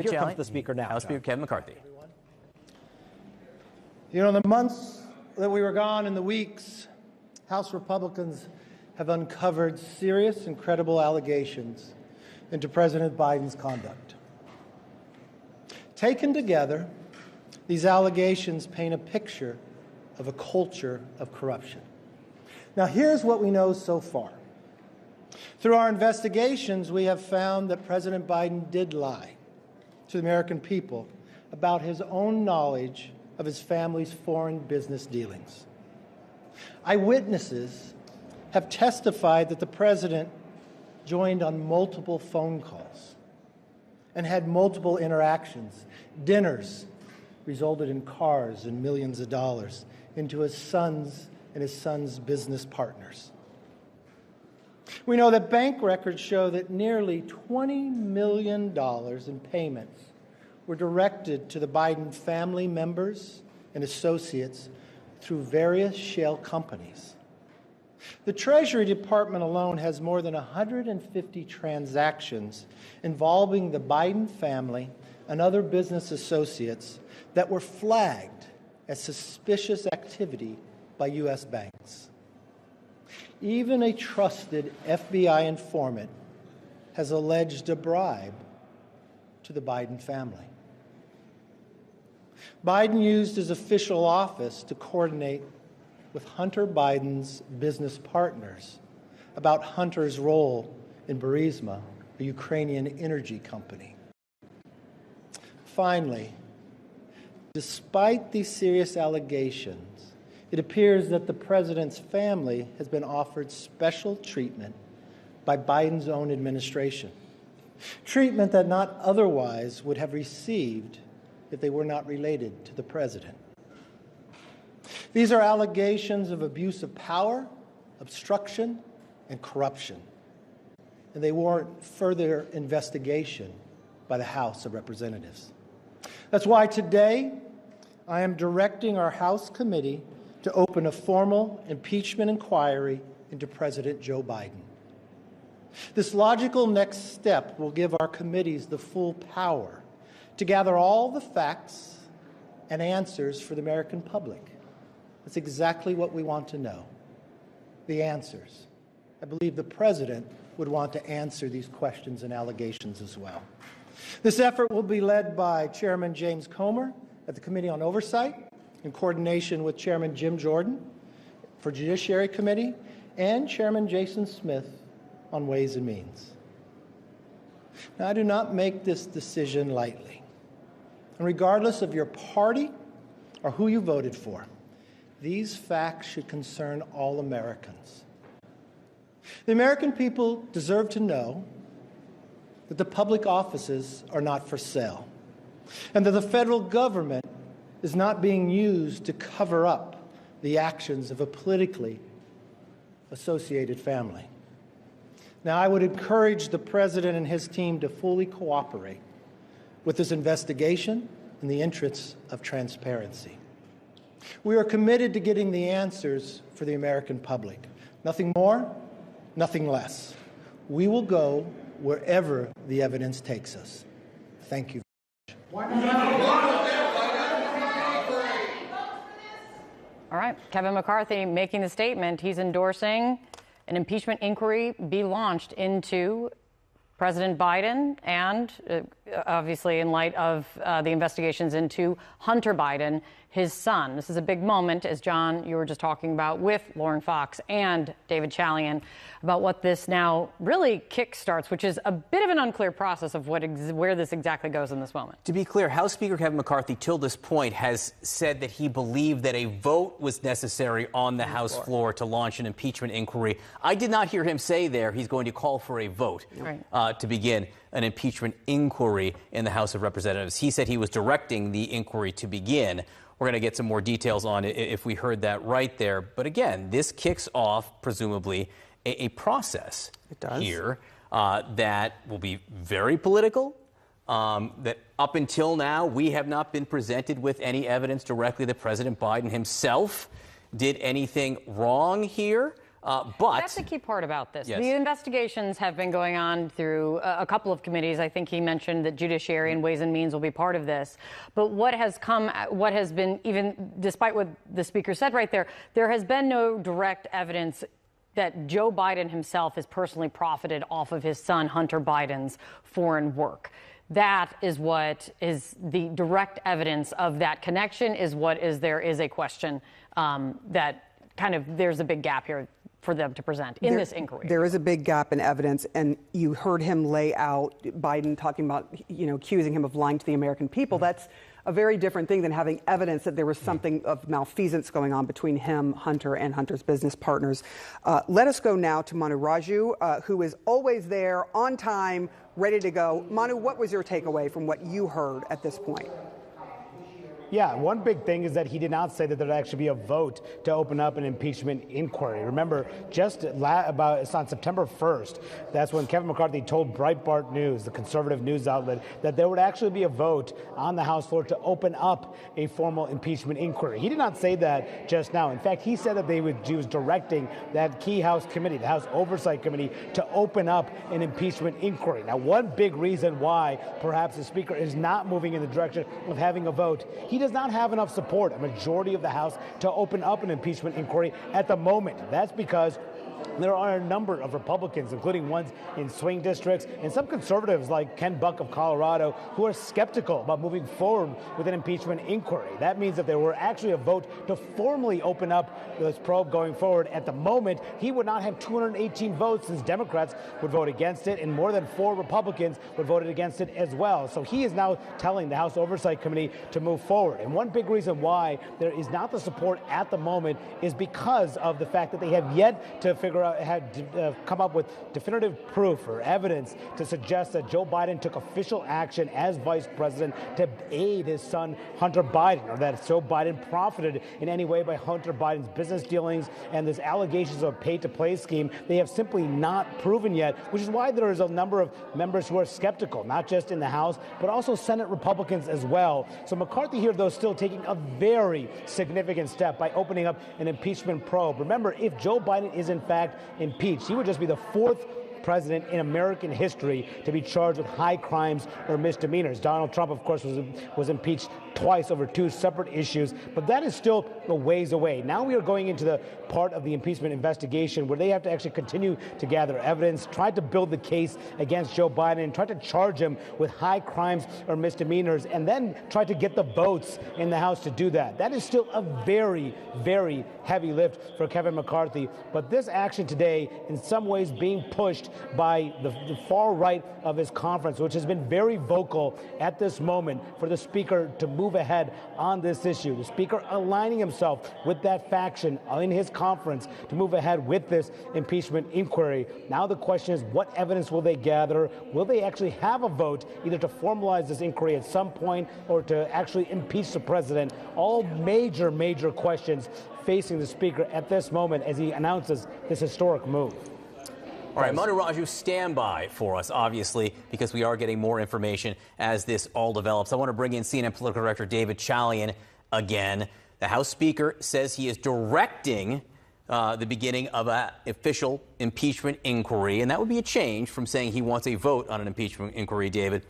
Here comes the Speaker now. House Speaker Kevin McCarthy. You know, in the months that we were gone and the weeks, House Republicans have uncovered serious and credible allegations into President Biden's conduct. Taken together, these allegations paint a picture of a culture of corruption. Now, here's what we know so far. Through our investigations, we have found that President Biden did lie to the American people about his own knowledge of his family's foreign business dealings. Eyewitnesses have testified that the president joined on multiple phone calls and had multiple interactions. Dinners resulted in cars and millions of dollars into his sons and his son's business partners. We know that bank records show that nearly $20 million in payments were directed to the Biden family members and associates through various shell companies. The Treasury Department alone has more than 150 transactions involving the Biden family and other business associates that were flagged as suspicious activity by U.S. banks. Even a trusted FBI informant has alleged a bribe to the Biden family. Biden used his official office to coordinate with Hunter Biden's business partners about Hunter's role in Burisma, a Ukrainian energy company. Finally, despite these serious allegations, it appears that the president's family has been offered special treatment by Biden's own administration, treatment that not otherwise would have received if they were not related to the president. These are allegations of abuse of power, obstruction, and corruption, and they warrant further investigation by the House of Representatives. That's why today I am directing our House committee to open a formal impeachment inquiry into President Joe Biden. This logical next step will give our committees the full power to gather all the facts and answers for the American public. That's exactly what we want to know, the answers. I believe the president would want to answer these questions and allegations as well. This effort will be led by Chairman James Comer at the Committee on Oversight, in coordination with Chairman Jim Jordan for Judiciary Committee and Chairman Jason Smith on Ways and Means. Now, I do not make this decision lightly. And regardless of your party or who you voted for, these facts should concern all Americans. The American people deserve to know that the public offices are not for sale, and that the federal government is not being used to cover up the actions of a politically associated family. Now, I would encourage the president and his team to fully cooperate with this investigation in the interests of transparency. We are committed to getting the answers for the American public. Nothing more, nothing less. We will go wherever the evidence takes us. Thank you. All right, Kevin McCarthy making the statement. He's endorsing an impeachment inquiry be launched into President Biden and obviously in light of the investigations into Hunter Biden, his son. This is a big moment, as John, you were just talking about, with Lauren Fox and David Chalian about what this now really kickstarts, which is a bit of an unclear process of where this exactly goes in this moment. To be clear, House Speaker Kevin McCarthy, till this point, has said that he believed that a vote was necessary on the House floor to launch an impeachment inquiry. I did not hear him say there he's going to call for a vote to begin an impeachment inquiry in the House of Representatives. He said he was directing the inquiry to begin. We're going to get some more details on it if we heard that right there. But again, this kicks off, presumably, a process here that will be very political, that up until now, we have not been presented with any evidence directly that President Biden himself did anything wrong here. But that's the key part about this. Yes. The investigations have been going on through a couple of committees. I think he mentioned that Judiciary and Ways and Means will be part of this. But what has been, even despite what the Speaker said right there, there has been no direct evidence that Joe Biden himself has personally profited off of his son Hunter Biden's foreign work. That is what is the direct evidence of that connection, there is a question that kind of there's a big gap here for them to present in this inquiry. There is a big gap in evidence, and you heard him lay out Biden talking about, accusing him of lying to the American people. That's a very different thing than having evidence that there was something of malfeasance going on between him, Hunter, and Hunter's business partners. Let us go now to Manu Raju, who is always there, on time, ready to go. Manu, what was your takeaway from what you heard at this point? Yeah, one big thing is that he did not say that there'd actually be a vote to open up an impeachment inquiry. Remember, it's on September 1st, that's when Kevin McCarthy told Breitbart News, the conservative news outlet, that there would actually be a vote on the House floor to open up a formal impeachment inquiry. He did not say that just now. In fact, he said that he was directing that key House committee, the House Oversight Committee, to open up an impeachment inquiry. Now, one big reason why perhaps the Speaker is not moving in the direction of having a vote, he does not have enough support, a majority of the House, to open up an impeachment inquiry at the moment. That's because there are a number of Republicans, including ones in swing districts, and some conservatives like Ken Buck of Colorado, who are skeptical about moving forward with an impeachment inquiry. That means that there were actually a vote to formally open up this probe going forward. At the moment, he would not have 218 votes, since Democrats would vote against it, and more than 4 Republicans would vote against it as well. So he is now telling the House Oversight Committee to move forward. And one big reason why there is not the support at the moment is because of the fact that they have yet to come up with definitive proof or evidence to suggest that Joe Biden took official action as vice president to aid his son Hunter Biden, or that Joe Biden profited in any way by Hunter Biden's business dealings and this allegations of a pay-to-play scheme. They have simply not proven yet, which is why there is a number of members who are skeptical, not just in the House, but also Senate Republicans as well. So McCarthy here, though, still taking a very significant step by opening up an impeachment probe. Remember, if Joe Biden is in fact impeached, he would just be the 4th president in American history to be charged with high crimes or misdemeanors. Donald Trump, of course, was impeached twice over 2 separate issues, but that is still a ways away. Now we are going into the part of the impeachment investigation where they have to actually continue to gather evidence, try to build the case against Joe Biden, and try to charge him with high crimes or misdemeanors, and then try to get the votes in the House to do that. That is still a very, very heavy lift for Kevin McCarthy. But this action today, in some ways, being pushed by the far right of his conference, which has been very vocal at this moment for the Speaker to move ahead on this issue. The Speaker aligning himself with that faction in his conference to move ahead with this impeachment inquiry. Now the question is, what evidence will they gather? Will they actually have a vote either to formalize this inquiry at some point or to actually impeach the president? All major, major questions facing the Speaker at this moment as he announces this historic move. All right, Manu Raju, stand by for us, obviously, because we are getting more information as this all develops. I want to bring in CNN political director David Chalian again. The House Speaker says he is directing the beginning of an official impeachment inquiry, and that would be a change from saying he wants a vote on an impeachment inquiry, David.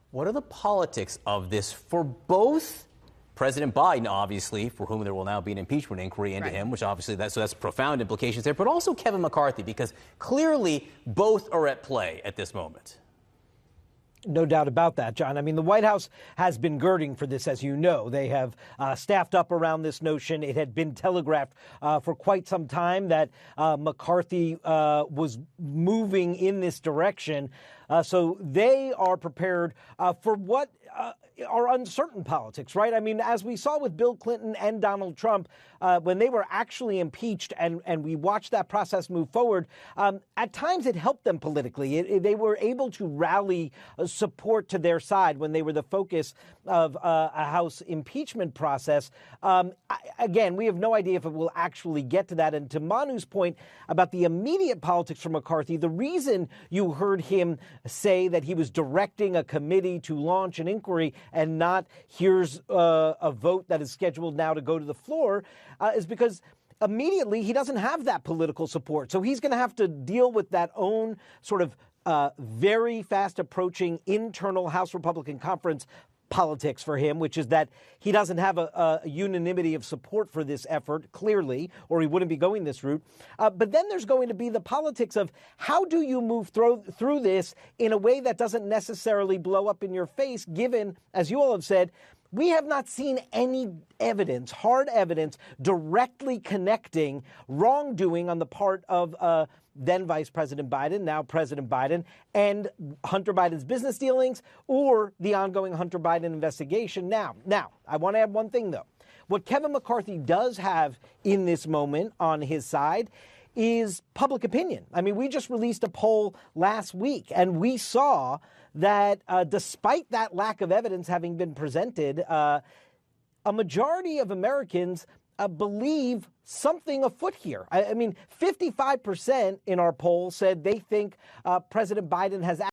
What are the politics of this for both President Biden, obviously, for whom there will now be an impeachment inquiry into him, which obviously that's profound implications there, but also Kevin McCarthy, because clearly both are at play at this moment. No doubt about that, John. I mean, the White House has been girding for this, as you know. They have staffed up around this notion. It had been telegraphed for quite some time that McCarthy was moving in this direction. So they are prepared for what are uncertain politics, right? I mean, as we saw with Bill Clinton and Donald Trump, when they were actually impeached and we watched that process move forward, at times it helped them politically. They were able to rally support to their side when they were the focus of a House impeachment process. Again, we have no idea if it will actually get to that. And to Manu's point about the immediate politics for McCarthy, the reason you heard him say that he was directing a committee to launch an inquiry and not here's a vote that is scheduled now to go to the floor is because immediately he doesn't have that political support. So he's going to have to deal with that own sort of very fast approaching internal House Republican Conference politics for him, which is that he doesn't have a unanimity of support for this effort, clearly, or he wouldn't be going this route. But then there's going to be the politics of how do you move through this in a way that doesn't necessarily blow up in your face, given, as you all have said, we have not seen any evidence, hard evidence, directly connecting wrongdoing on the part of then Vice President Biden, now President Biden, and Hunter Biden's business dealings or the ongoing Hunter Biden investigation. Now, I want to add one thing, though. What Kevin McCarthy does have in this moment on his side is public opinion. I mean, we just released a poll last week, and we saw that despite that lack of evidence having been presented, a majority of Americans believe something afoot here. I mean, 55% in our poll said they think President Biden has